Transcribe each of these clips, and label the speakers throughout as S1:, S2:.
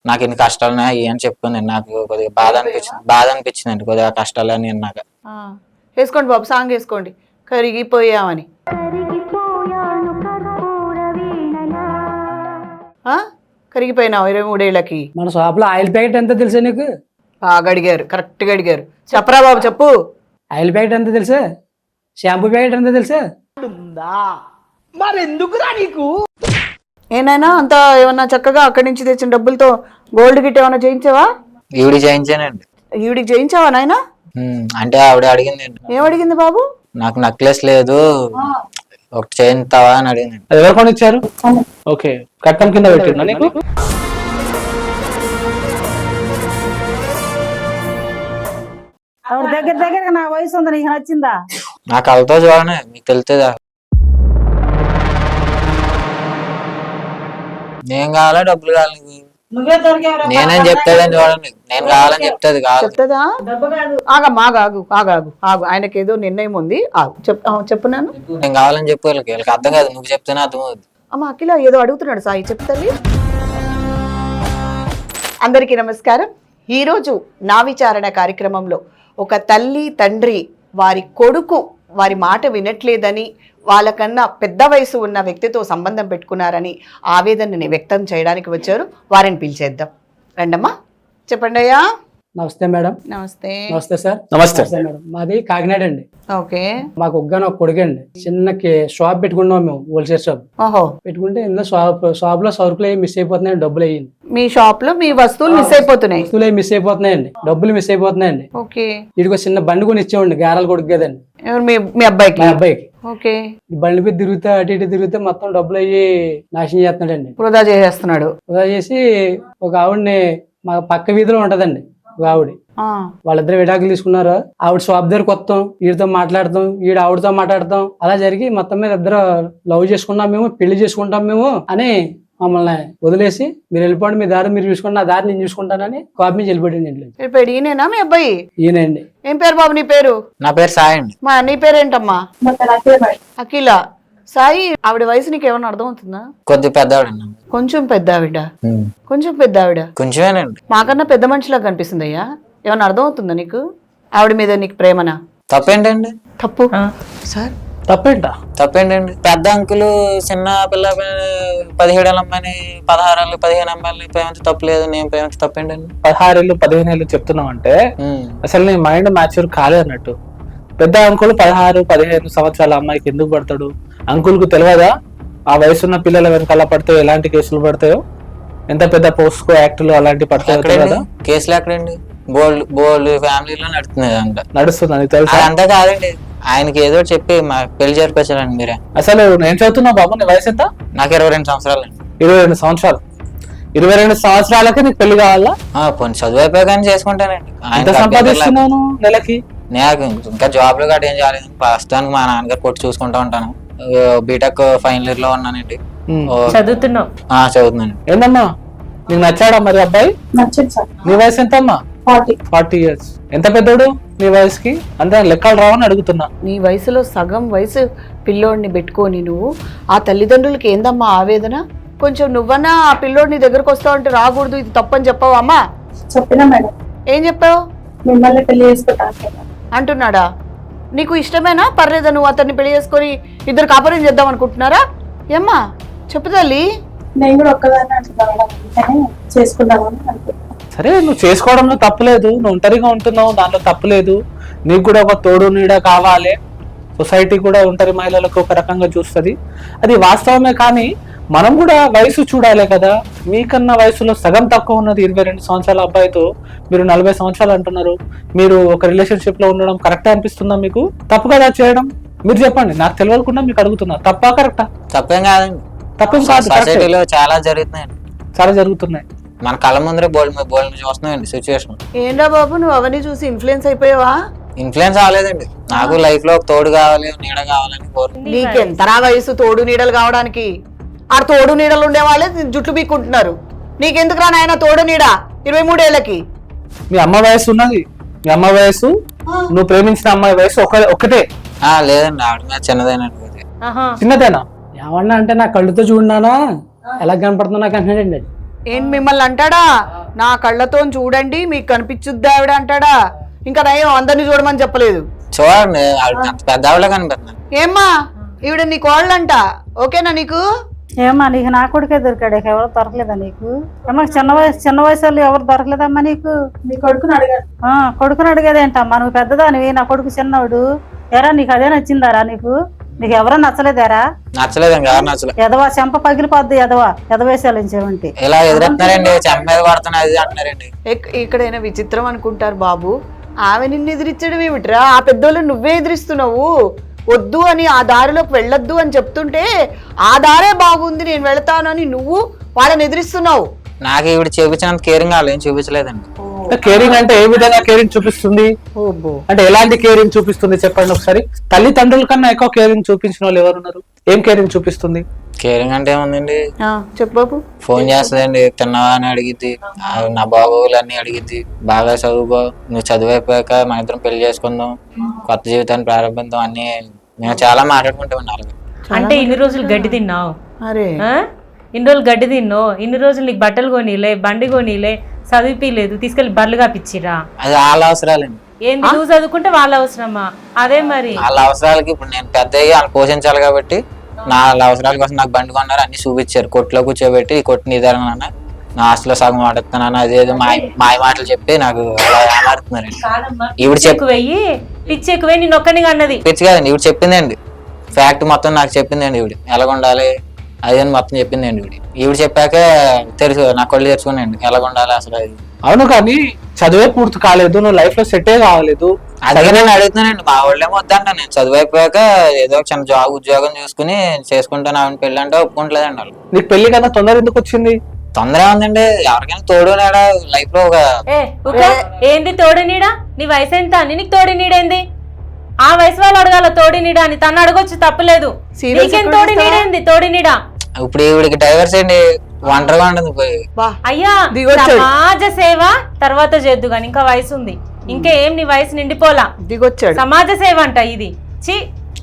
S1: నాకు ఇన్ని కష్టాలు ఉన్నాయి అని చెప్పుకుంది. నాకు కొద్దిగా బాధ అనిపించింది కొద్దిగా కష్టాలు అని నాకు.
S2: వేసుకోండి బాబు, సాంగ్ వేసుకోండి, కరిగిపోయామని. కరిగిపోయినావు 23 ఏళ్ళకి.
S3: మన షాప్ లో ఆయిల్ ప్యాకెట్ ఎంత తెలుసా నీకు?
S2: బాగా అడిగారు, కరెక్ట్ గా అడిగారు. చెప్పరా బాబు చెప్పు.
S3: ఆయిల్ ప్యాకెట్ ఎంత తెలుసా? షాంపూ ప్యాకెట్ ఎంత తెలుసా? మరెందుకురా నీకు?
S2: ఏనాయనా అంతా ఏమన్నా చక్కగా అక్కడి నుంచి తెచ్చిన డబ్బులతో గోల్డ్ గిట్ ఏమన్నా చేయించావా?
S1: ఈవిడి చేయించానండి.
S2: ఈవిడికి చేయించావా నాయనా?
S1: అంటే ఆవిడ అడిగింది.
S2: ఏమడిగింది బాబు?
S1: నాకు నెక్లెస్ లేదు, ఒకటి చేయించావా అని అడిగింది.
S4: ఎవరు కొని ఇచ్చారు? ఓకే, కట్టం కింద పెట్టిందా నీకు?
S5: దగ్గర దగ్గర నా వయసు ఉంది, నీకు నచ్చిందా?
S1: నా కళ్ళతో చూడనే మీకు తెలుస్తుందా? నేను కావాలా డబ్బులు కావాలి నీకు? నేనేం చెప్తాదని చూడండి, నేను కావాలని చెప్తాది కాదు.
S2: చెప్తుందా? ఆగమ్మా, ఆగు. ఆయనకి ఏదో నిర్ణయం ఉంది, ఆగు. చెప్పున్నాను.
S1: నేను కావాలని చెప్పు, వీళ్ళకి అర్థం కాదు, నువ్వు చెప్తేనే అర్థం అవుతుంది.
S2: అమ్మ అఖిల ఏదో అడుగుతున్నాడు సాయి, చెప్తాను. అందరికీ నమస్కారం. ఈరోజు నా విచారణ కార్యక్రమంలో ఒక తల్లి తండ్రి వారి కొడుకు వారి మాట వినట్లేదని, వాళ్ళకన్నా పెద్ద వయసు ఉన్న వ్యక్తితో సంబంధం పెట్టుకున్నారని ఆవేదనని వ్యక్తం చేయడానికి వచ్చారు. వారిని పిలిచేద్దాం. రండమ్మా, చెప్పండి అయ్యా.
S3: నమస్తే మేడం.
S2: నమస్తే.
S3: నమస్తే సార్.
S4: నమస్తే
S3: మేడం. మాది కాకినాడ అండి.
S2: ఓకే.
S3: మాకు ఒక్కగానో ఒక కొడుకు అండి. చిన్న షాప్ పెట్టుకున్నాం మేము, హోల్సేల్ షాప్.
S2: ఓహో.
S3: పెట్టుకుంటే ఇందులో షాప్ లో సరుకులు అవి మిస్ అయిపోతున్నాయి, డబ్బులు అయ్యింది.
S2: మీ షాప్ లో మీ వస్తువులు మిస్ అయిపోతున్నాయి?
S3: వస్తువులు అవి మిస్ అయిపోతున్నాయండి, డబ్బులు మిస్ అయిపోతున్నాయండి.
S2: ఓకే.
S3: వీడికి చిన్న బండి కొని ఇచ్చామండి, గారాల కొడుకు కదండి.
S2: మీ అబ్బాయికి?
S3: మా అబ్బాయికి.
S2: ఓకే.
S3: బండి మీద తిరుగుతా అటు ఇటు తిరిగితే మొత్తం డబ్బులు అయ్యి నాశనం చేస్తున్నాడండి.
S2: వృధా చేసేస్తున్నాడు.
S3: వృధా చేసి ఒక ఆవిడని, మా పక్క వీధిలో ఉంటదండి ఒక ఆవిడ, వాళ్ళిద్దరు విడాకులు తీసుకున్నారు. ఆవిడ షాప్ దగ్గరకు వస్తాం, వీడితో మాట్లాడతాం, వీడు ఆవిడతో మాట్లాడతాం, అలా జరిగి మొత్తం మీద ఇద్దరు లవ్ చేసుకున్నాం మేము, పెళ్లి చేసుకుంటాం మేము అని మమ్మల్ని వదిలేసి మీరు వెళ్ళిపోండి, మీ దారి మీరు చూసుకోండి, నా దారి నేను చూసుకుంటానని కాపీ నుంచి వెళ్ళిపోయింది ఇంట్లో.
S2: ఈయనేనా మీ అబ్బాయి?
S3: ఈయనండి.
S2: ఏం పేరు బాబు నీ పేరు?
S1: నా పేరు సాయి అండి.
S2: నీ పేరేంటమ్మా? అఖిల. సాయి, ఆవిడ వయసు నీకు ఏమన్నా అర్థం అవుతుందా?
S1: కొద్దిగా పెద్దవాడండి.
S2: కొంచెం పెద్ద ఆవిడ? కొంచెం పెద్ద ఆవిడ?
S1: కొంచెమేనండి.
S2: మాకన్నా పెద్ద మనిషిలా కనిపిస్తుంది అయ్యా. ఏమన్నా అర్థం అవుతుందా నీకు? ఆవిడ మీద నీకు ప్రేమనా?
S1: తప్పేంటండి?
S2: తప్పు సార్.
S1: తప్పేంటండి? పెద్ద అంకులు చిన్న పిల్ల 17 ఏళ్ళ అమ్మాయిని 16 ఏళ్ళు 15 అమ్మాయిని ప్రేమించి తప్పలేదు, నేను ప్రేమించి తప్పేంటండి?
S4: 16 ఏళ్ళు 15 ఏళ్ళు చెప్తున్నావు అంటే అసలు నీ మైండ్ మ్యాచ్యూర్ కాలే అన్నట్టు. పెద్ద అంకులు 16-15 సంవత్సరాల అమ్మాయికి ఎందుకు పడతాడు? అంకుల్కు తెలియదా ఆ వయసున్న పిల్లల వెనకాల పడితే ఎలాంటి కేసులు పడతాయో, ఎంత పెద్ద పోస్కో యాక్టులు అలాంటి పడతాయో తెలియదా?
S1: కేసులు ఎక్కడండి? బోల్డ్ ఫ్యామిలీలో
S4: నడుస్తుంది తెలుసా?
S1: అంతా కాదండి, ఆయనకి ఏదో చెప్పి మా పెళ్లి జరిపించారండి మీరే.
S4: అసలు నేను చదువుతున్నా బాబు, నీ వయసు ఎంత?
S1: నాకు 22 సంవత్సరాలు అండి.
S4: 22 సంవత్సరాలు. 22 సంవత్సరాలకి నీకు పెళ్లి కావాలా?
S1: కొన్ని చదువు అయిపోయాక చేసుకుంటానండి.
S4: ఎంత సంపాదిస్తున్నాను నెలకి?
S1: నాకు ఇంకా జాబ్లు గట్రా ఏం చేయలేదు. ప్రస్తుతానికి మా నాన్నగారు కొట్టి చూసుకుంటా ఉంటాను. బీటెక్ ఫైనల్ ఇయర్ లో ఉన్నానండి. చదువుతున్నాను.
S4: ఏందమ్మా నీకు నచ్చాడా మరి అబ్బాయి? నీ వయసు ఎంత అమ్మా? 40 years. ఎంత పెద్దోడు నీ వయసుకి? అంతే లెక్కలు రావని అడుగుతున్నా.
S2: నీ వయసులో సగం వయసు పిల్లోడిని పెట్టుకొని నువ్వు ఆ తల్లిదండ్రులకి ఏందమ్మా ఆవేదన? కొంచెం నువ్వన్నా ఆ పిల్లోడిని దగ్గరకు వస్తావు అంటే రాకూడదు, ఇది తప్పని చెప్పావు అమ్మా?
S6: చెప్పినా మేడం.
S2: ఏం చెప్పావు?
S6: మిమ్మల్ని పెళ్లి చేసుకుంటా
S2: అంటున్నాడా? నీకు ఇష్టమేనా? పర్లేదా నువ్వు అతన్ని పెళ్లి చేసుకొని ఇద్దరు కాపురం చేద్దాం అనుకుంటున్నారా? ఏమ్మా చెప్పు తల్లి.
S6: నేను కూడా ఒక్కదాన్ని అంటున్నాను, చేసుకుందామని అనుకుంటున్నాను.
S4: సరే, నువ్వు చేసుకోవడంలో తప్పులేదు, నువ్వు ఒంటరిగా ఉంటున్నావు, దాంట్లో తప్పులేదు. నీకు కూడా ఒక తోడు నీడ కావాలి. సొసైటీ కూడా ఒంటరి మహిళలకు ఒక రకంగా చూస్తుంది, అది వాస్తవమే. కానీ మనం కూడా వయసు చూడాలి కదా. మీకన్నా వయసులో సగం తక్కువ ఉన్నది 22 సంవత్సరాల అబ్బాయితో మీరు 40 సంవత్సరాలు అంటున్నారు. మీరు ఒక రిలేషన్షిప్ లో ఉండడం కరెక్టే అనిపిస్తుందా మీకు? తప్పు కదా చేయడం? మీరు చెప్పండి, నాకు తెలియకుండా మీకు అడుగుతున్నా. తప్పా కరెక్టా?
S1: తప్పేం కాదండి.
S4: తప్పేం కాదు.
S1: సొసైటీలో చాలా జరుగుతున్నాయండి.
S4: చాలా జరుగుతున్నాయి.
S1: మన కళ్ళ ముందరే బోల్డ్ చూస్తున్నాయండి సిచ్యువేషన్.
S2: ఏంటా బాబు నువ్వు అవన్నీ చూసి ఇన్ఫ్లుయెన్స్ అయిపోయావా?
S1: ఇన్ఫ్లుయెన్స్ అవ్వలేదండి. నాకు లైఫ్ లో తోడు కావాలి, నీడ కావాలని కోరుకుంటున్నాను.
S2: నీకెంతరా వయసు తోడు నీడలు కావడానికి? ఆ తోడు నీడలు ఉండే వాళ్ళే జుట్లు పీక్కుంటున్నారు. నీకెందుకురా నాయన తోడు నీడ 23 ఏళ్ళకి?
S4: మీ అమ్మ వయసు ఉన్నది, మీ అమ్మ వయసు, నువ్వు ప్రేమించిన అమ్మాయి వయసు ఒకటే.
S1: లేదండి, ఆవిడ మీద చిన్నదేనండి.
S4: చిన్నదేనా?
S3: ఏమన్నా అంటే నా కళ్ళుతో చూడన్నానా ఎలా కనపడుతున్నా నాకు అంటున్నాడండి.
S2: ఏం మిమ్మల్ని అంటాడా? నా కళ్ళతో చూడండి మీకు కనిపించుద్ది ఆవిడ అంటాడా? ఇంకా నయం అందరినీ చూడమని చెప్పలేదు.
S1: చూడండి ఆవిడ అంత పెద్ద ఆవిడ కనిపిస్తుంది.
S2: ఏమ్మా ఈవిడ నీ కోళ్ళంట, ఓకేనా నీకు?
S5: ఏమ్మా నీకు నా కొడుకే దొరికాడు, ఎవరు దొరకలేదా నీకు? ఏమో చిన్న వయసు వాళ్ళు ఎవరు దొరకలేదమ్మా నీకు?
S6: నీ కొడుకుని అడిగాడు.
S5: కొడుకుని అడిగేదేంటమ్మా, నువ్వు పెద్దదానివి, నా కొడుకు చిన్నవాడు. ఎరా నీకు అదే నచ్చిందారా? నీకు ఎవరో నచ్చలేదారా?
S1: నచ్చలేదండి, ఎవరు నచ్చలేదు.
S5: ఎదవా చెంప పగిలిపోద్ది, ఎదవేసాలించేవంటి.
S1: ఇలా ఎదురెత్తున్నారండి, చెంప మీద పడుతున్నది అంటున్నారండి.
S2: ఇక్కడైనా విచిత్రం అనుకుంటారు బాబు. ఆమె నిన్ను ఎదిరించడం ఏమిట్రా? ఆ పెద్దోళ్ళని నువ్వే ఎదిరిస్తున్నావు. వద్దు అని, ఆ దారిలోకి వెళ్ళొద్దు అని చెప్తుంటే ఆ దారే బాగుంది నేను వెళతానని నువ్వు వాళ్ళని ఎదిరిస్తున్నావు.
S1: నాకు ఈవిడ చూపించినంత కేరింగ్ వాళ్ళు ఏం చూపించలేదండి.
S4: కేరింగ్ అంటే ఏ విధంగా కేరింగ్ చూపిస్తుంది? అంటే ఎలాంటి కేరింగ్ చూపిస్తుంది చెప్పండి ఒకసారి. తల్లిదండ్రుల కన్నా ఎక్కువ కేరింగ్ చూపించిన వాళ్ళు ఎవరున్నారు? ఏం కేరింగ్ చూపిస్తుంది?
S1: కేరింగ్ అంటే ఏముందండి,
S2: చెప్పు బాబు.
S1: ఫోన్ చేస్తుందండి, తిన్నావా అని అడిగిద్ది, నా బాగోగులన్నీ అడిగిద్ది, బాగా చదువుకో, నువ్వు చదువైపోయాక మన ఇద్దరం పెళ్లి చేసుకుందాం, కొత్త జీవితాన్ని ప్రారంభిద్దాం అన్ని మేము చాలా మాట్లాడుకుంటాం.
S7: అంటే ఇన్ని రోజులు గడ్డి తిన్నావు,
S2: అరే
S7: ఇన్ని రోజులు గడ్డి తిన్నావు, ఇన్ని రోజులు నీకు బట్టలు కొనిలే, బండి కొనిలే, చదివిపిలేదు, తీసుకెళ్లి బర్రెలుగా పిచ్చిరా.
S1: అది వాళ్ళ అవసరాలండి.
S7: ఏంది నువ్వు చదువుకుంటే వాళ్ళ అవసరమా? అదే మరి
S1: వాళ్ళ అవసరాలకి ఇప్పుడు నేను పెద్ద అయ్యి వాళ్ళు పోషించాలి కాబట్టి నా వాళ్ళ అవసరాల కోసం నాకు బండి కొన్నారు, అన్ని చూపించారు. కొట్లో కూర్చోబెట్టి ఈ కొట్టు నీదరన్నా, నా ఆస్తిలో సగం వాడుతున్నాను, అదేదో మాయ మాటలు చెప్పి నాకు అలా ఏమాడుతున్నారండి. ఈవిడ
S7: ఎక్కువయ్యి పిచ్చి ఎక్కువై నేను ఒక్కనిగా అన్నది
S1: పిచ్చి కాదండి, ఈవిడ చెప్పిందండి, ఫ్యాక్ట్ మొత్తం నాకు చెప్పిందండి. ఈవిడ ఎలాగుండాలి అదని మొత్తం చెప్పిందండి. ఈవిడ చెప్పాక తెలుసు, నా కళ్ళు తెరుచుకున్నాండి ఎలాగుండాలి అసలు. అది
S4: అవును, కానీ చదివే పూర్తి కాలేదు, నువ్వు లైఫ్ లో సెటే కావలేదు.
S1: అదే నేను అడుగుతున్నానండి, మా వాళ్ళేమో వద్దంట, నేను చదువు అయిపోయాక ఏదో చిన్న ఉద్యోగం చూసుకుని చేసుకుంటాను ఆవిడ పెళ్ళి అంటే ఒప్పుకుంటలేదండి వాళ్ళు.
S4: నీకు పెళ్లి కదా తొందర ఎందుకు వచ్చింది?
S1: తొందర ఉందండి, ఎవరికైనా తోడు లేడా లైఫ్ లో.
S7: ఏంది తోడు నీడా? నీ వయసు ఎంత అని నీకు తోడు నీడేంది? ఆ వయసు వాళ్ళు అడగాల తోడి నీడా అని, తను అడగొచ్చు, తప్పలేదు. నీకేం తోడి నీడేంది? తోడి నీడా
S1: ఇప్పుడు ఈవిడికి డైవర్స్ అండి, ఒంటరిగా ఉంటుంది పోయి.
S7: అయ్యా సమాజ సేవ తర్వాత చేద్దు గాని, ఇంకా వయసు ఉంది, ఇంకేం నీ వయసు నిండిపోలా,
S2: దిగొచ్చాడు.
S7: సమాజ సేవ అంట ఇది. చి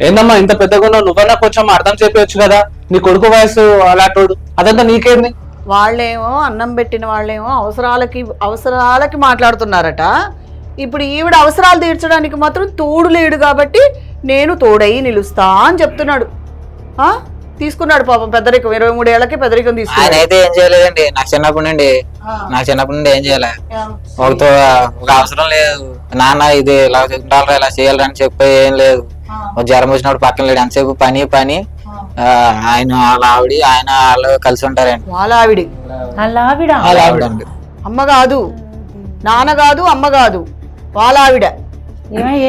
S4: ఏందమ్మా ఇంత పెద్దగా నువ్వన్నా కొంచెం అర్థం చెప్పవచ్చు కదా. నీ కొడుకు వయసు అలాంటోడు, అదంతా నీకేంది?
S2: వాళ్ళేమో అన్నం పెట్టిన వాళ్ళేమో అవసరాలకి మాట్లాడుతున్నారట. ఇప్పుడు ఈవిడ అవసరాలు తీర్చడానికి మాత్రం తోడు లేడు కాబట్టి నేను తోడై నిలుస్తా అని చెప్తున్నాడు. తీసుకున్నాడు పాపం పెద్దరికం, 23 ఏళ్ళకి పెద్దరికం తీసుకున్నాడు.
S1: ఆయన అయితే ఏం చేయలేదండి, నాకు చిన్నప్పటి నుండి ఏం చేయలే. ఒక అవసరం లేదు, నాన్న ఇది ఇలా ఉండాలి ఇలా చేయాలని చెప్పి ఏం లేదు. జ్వరం వచ్చినప్పుడు పక్కన లేడు, ఎంతసేపు పని ఆయన వాళ్ళ ఆవిడ ఆయన వాళ్ళు కలిసి ఉంటారండి.
S2: వాళ్ళ ఆవిడ అమ్మ కాదు, నాన్న కాదు, అమ్మ కాదు, వాళ్ళ ఆవిడ.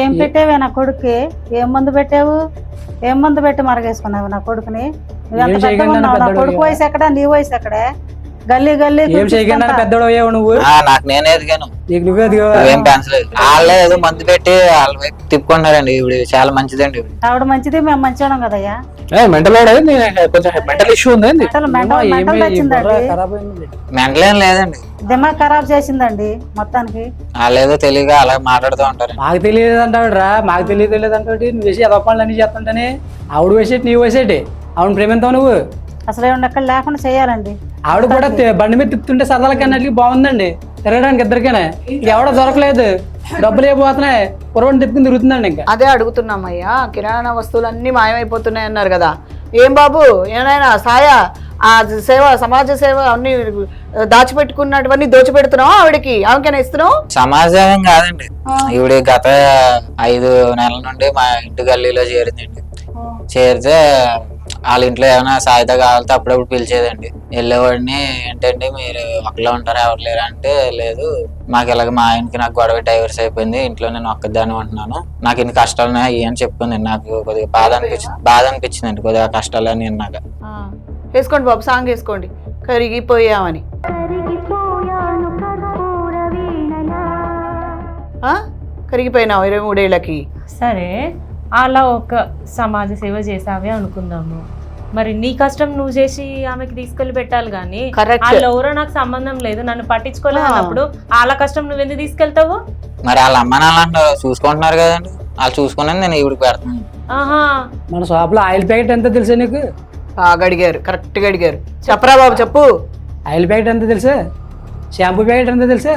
S5: ఏం పెట్టావే నా కొడుకు? ఏం మందు పెట్టావు? ఏం మందు పెట్టి మరగేసుకున్నావు నా కొడుకుని? నా కొడుకు వయసు ఎక్కడ, నీ వయసు ఎక్కడే? గల్లీ
S3: పెద్దోడు నువ్వు.
S1: నాకు నేనే ఎదిగాను,
S3: నువ్వే
S1: ఏం పెంచలేదు. వాళ్ళే ఏదో మందు పెట్టి వాళ్ళ వైపు తిప్పుకుంటున్నారండి. ఇవి చాలా మంచిదండి.
S5: ఆవిడ మంచిది, మేము మంచివాళ్ళం కదయ్యా.
S4: మెంటల్ కొంచెం మెంటల్ ఇష్యూ ఉంది.
S1: మెంటల్ ఏం లేదండి,
S5: దిమాగ్ ఖరాబ్ చేసిందండి మొత్తానికి.
S1: వాళ్ళేదో తెలియగా అలా మాట్లాడుతూ ఉంటారు.
S3: మాకు తెలియదు అంటాడురా, మాకు తెలియదు అంటే నువ్వు వేసి అదొప్పలు అన్ని చేస్తుంటేనే ఆవిడ వేసేటి నీవు వేసేటి. ఆవిడ ప్రేమిస్తావు నువ్వు?
S5: అసలు ఏమన్నా ఎక్కడ లేకుండా చేయాలండి.
S3: ఆవిడ కూడా బండి మీద తిప్పుతుంటే సరదాలకి అన్నట్లు బాగుందండి, తిరగడానికి ఇద్దరికైనా. ఎవడో దొరకలేదు, డబ్బులు ఏపోతున్నాయి, పొరవని తిప్పుకుని తిరుగుతుందండి. ఇంకా
S2: అదే అడుగుతున్నామయ్యా, కిరాణా వస్తువులు అన్ని మాయమైపోతున్నాయి అన్నారు కదా. ఏం బాబు ఏమైనా సాయా ఆ సేవ, సమాజ సేవ అన్ని దాచిపెట్టుకున్నటువన్నీ దోచిపెడుతున్నావు ఆవిడకి? ఆమెకైనా ఇస్తున్నావు?
S1: సమాజం కాదండి, ఈవిడ గత 5 నెలల నుండి మా ఇంటి గల్లీలో చేరిందండి. చేరితే వాళ్ళ ఇంట్లో ఏమైనా సాయిత కావాలితే అప్పుడప్పుడు పిలిచేదండి. వెళ్ళేవాడిని, ఏంటండి మీరు ఒకళ్ళే ఉంటారా, ఎవరు లేరా అంటే, లేదు మాకు ఇలాగ మా ఆయనకి నాకు గొడవ డైవర్స్ అయిపోయింది, ఇంట్లో నేను ఒక్కదాన్ని ఉంటున్నాను, నాకు ఇన్ని కష్టాలు ఉన్నాయి అని చెప్పుకుంది. నాకు కొద్దిగా బాధ అనిపించిందండి, కొద్దిగా కష్టాలు అని విన్నాక.
S2: వేసుకోండి బాబు, సాంగ్ వేసుకోండి, కరిగిపోయామని. కరిగిపోయినావు 23 ఏళ్ళకి.
S7: సరే, అలా ఒక సమాజ సేవ చేసావే అనుకుందాము, మరి నీ కష్టం నువ్వు చేసి ఆమెకి తీసుకెళ్లి పెట్టాలి కానీ, వాళ్ళు ఎవరో నాకు సంబంధం లేదు, నన్ను పట్టించుకోలేదు అన్నప్పుడు వాళ్ళ కష్టం నువ్వు ఎందుకు తీసుకెళ్తావు?
S1: మరి వాళ్ళ అమ్మ నాన్న చూసుకుంటున్నారు కదండి, వాళ్ళు చూసుకున్నాను నేను ఈవిడికి పెడతాను.
S3: మన షాప్ లో ఆయిల్ ప్యాకెట్ ఎంత తెలుసా నీకు?
S2: బాగా అడిగారు, కరెక్ట్ గా అడిగారు. చెప్పరా బాబు చెప్పు.
S3: ఆయిల్ ప్యాకెట్ ఎంత తెలుసా, షాంపూ ప్యాకెట్ ఎంత తెలుసా?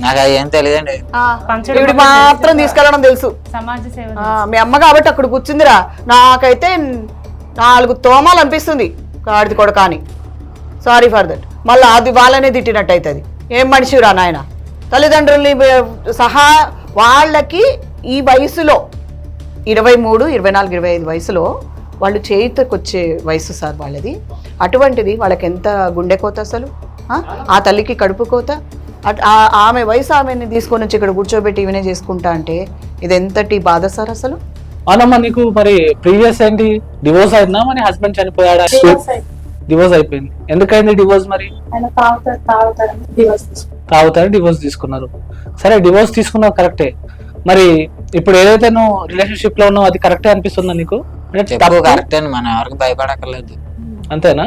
S1: నాకు అది ఏం తెలియదండి.
S2: ఇవి మాత్రం తీసుకెళ్ళడం తెలుసు.
S7: సమాజ సేవ
S2: మీ అమ్మ కాబట్టి అక్కడ కూర్చుందిరా. నాకైతే 4 తోమాలు అనిపిస్తుంది కాడిది కూడా. కానీ సారీ ఫర్ దట్. మళ్ళీ అది వాళ్ళనే తిట్టినట్టు అవుతుంది. ఏం మనిషిరా నాయన. తల్లిదండ్రుల్ని సహా వాళ్ళకి ఈ వయసులో 23, 24, 25 వయసులో వాళ్ళు చేతికి వచ్చే వయసు సార్ వాళ్ళది. అటువంటిది వాళ్ళకి ఎంత గుండె కోత అసలు. ఆ తల్లికి కడుపు కోత. ఆమె వయసు ఆమెని తీసుకొని వచ్చి ఇక్కడ కూర్చోబెట్టి ఇవనే చేసుకుంటా అంటే ఇది ఎంతటి బాధ సార్ అసలు.
S4: అవునమ్మా, నీకు మరి ప్రీవియస్ ఏంటి, డివోర్స్ అయిందా? మరి హస్బెండ్ చనిపోయాడా? డివోర్స్ అయిపోయింది. ఎందుకైంది డివోర్స్? మరి
S6: ఆయన
S4: తాగుతారు, డివోర్స్ తీసుకున్నారు. సరే, డివోర్స్ తీసుకున్నావు కరెక్టే. మరి ఇప్పుడు ఏదైతే నువ్వు రిలేషన్షిప్ లో ఉన్నావు అది కరెక్టే అనిపిస్తుందా నీకు?
S1: కరెక్టే, మనం ఎవరికి భయపడక్కర్లేదు.
S4: అంతేనా?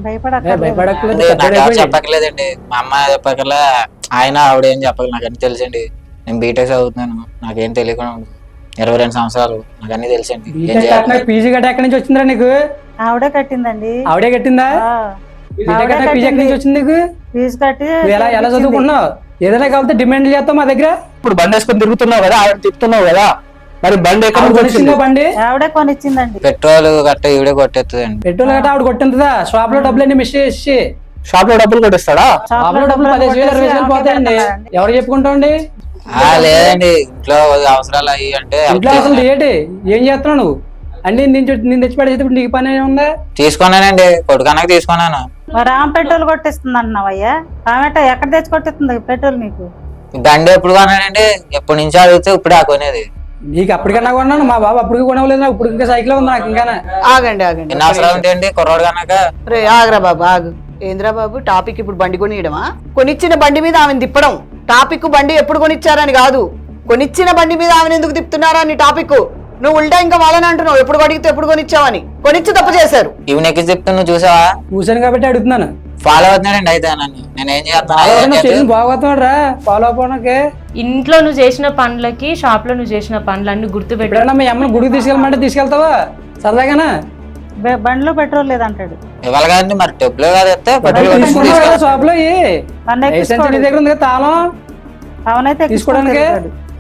S3: భయపడక్కర్లేదు,
S1: నాకు ఎవరు చెప్పక్కర్లేదండి. మా అమ్మ చెప్పక్కర్లే, ఆయన ఆవిడ ఏం చెప్పగలరు. నాకు అన్ని తెలుసండి. నేను బీటెక్ చదువుతున్నాను, నాకేం తెలియకుండా ఉండదు. 22 సంవత్సరాలు, నాకు అన్ని తెలుసండి.
S3: పీజీ గట్ట ఎక్కడి నుంచి వచ్చిందిరా నీకు?
S5: ఆవిడే కట్టిందండి.
S3: ఆవిడే కట్టిందా? పీజీ ఎక్కడి నుంచి వచ్చింది నీకు?
S5: ఫీజు కట్టి
S3: ఎలా చదువుకున్నావు? ఏదైనా కావాలంటే డిమాండ్ చేస్తావు మా దగ్గర.
S4: ఇప్పుడు బండి వేసుకొని తిరుగుతున్నావు కదా, ఆవిడ తిప్పుతున్నావు కదా, మరి బండి ఎక్కడ
S3: కొనిచ్చిందో? బండి
S5: ఆవిడే కొనిచ్చిందండి.
S1: పెట్రోల్ గట్ట ఈవిడే కొట్టేస్తుందండి.
S3: పెట్రోల్ గట్ట ఆవిడ కొట్టిందా? షాప్ లో డబ్బులు అన్ని మిస్ చేసి
S4: షాప్ లో డబ్బులు కొట్టేస్తాడా?
S3: షాప్ లో డబ్బులు 15,000, 20,000 పోతాయండి. ఎవరు చెప్పుకుంటావండి?
S1: లేదండి, ఇంట్లో అవసరాలు అయ్యి అంటే.
S3: ఇంట్లో అసలు ఏంటి, ఏం చేస్తున్నావు నువ్వు? అన్ని నేను తెచ్చి పడేసి నీకు పని ఉందా?
S1: తీసుకున్నానండి, కొడుకన్నాక తీసుకున్నాను.
S5: మరి ఆమె పెట్రోల్ కొట్టిస్తుంది అంటున్నావయ్యా? ఆమె ఎక్కడ తెచ్చి కొట్టిస్తుంది పెట్రోల్ నీకు?
S1: బండి ఎప్పుడు కొన్నానండి? ఎప్పటి నుంచి అడిగితే ఇప్పుడే కొనేది.
S3: నీకు అప్పటికన్నా కొన్నాను, మా బాబు అప్పటికి కొనవలేదు. ఇప్పుడు ఇంకా సైకిల్ ఉంది నాకు. ఇంకా
S2: ఆగండి
S1: ఎన్ని అవసరాలు ఉంటాయండి కుర్రోడు కన్నాక.
S2: రే ఆగరా బాబు, ఆగు. ఏంద్రా బాబు టాపిక్ ఇప్పుడు బండి కొనియడమా? కొనిచ్చిన బండి మీద ఆమెను తిప్పడం టాపిక్. బండి ఎప్పుడు కొనిచ్చారని కాదు, కొనిచ్చిన బండి మీద ఆమెను ఎందుకు తిప్పుతున్నారా అని టాపిక్. నువ్వు ఉల్టా ఇంకా వాళ్ళని అంటున్నావు, ఎప్పుడు అడిగితే ఎప్పుడు కొనిచ్చావని. కొనిచ్చి తప్పు చేశారు.
S1: ఇవి నెక్కి చెప్తే నువ్వు చూసావా?
S3: చూసాను కాబట్టి అడుగుతున్నాను.
S1: ఫాలో అవుతున్నాడండి అయితే నన్ను. నేను ఏం చేస్తాను?
S3: బాగుతున్నాడు రా ఫాలో అవ్వడానికి.
S7: ఇంట్లో నువ్వు చేసిన పనులకి, షాప్ లో నువ్వు చేసిన పనులన్నీ గుర్తు
S3: పెట్టా. మీ అమ్మని గుడికి తీసుకెళ్ళమంటే తీసుకెళ్తావా సరదాగానా?
S5: బండిలో పెట్రోల్ లేదంటాడు.
S1: ఇవాళ కాదండి, మరి డబ్బులు కాదు
S3: షాప్ లో దగ్గర ఉంది కదా తాళం,
S5: అవునైతే
S3: తీసుకోవడానికి.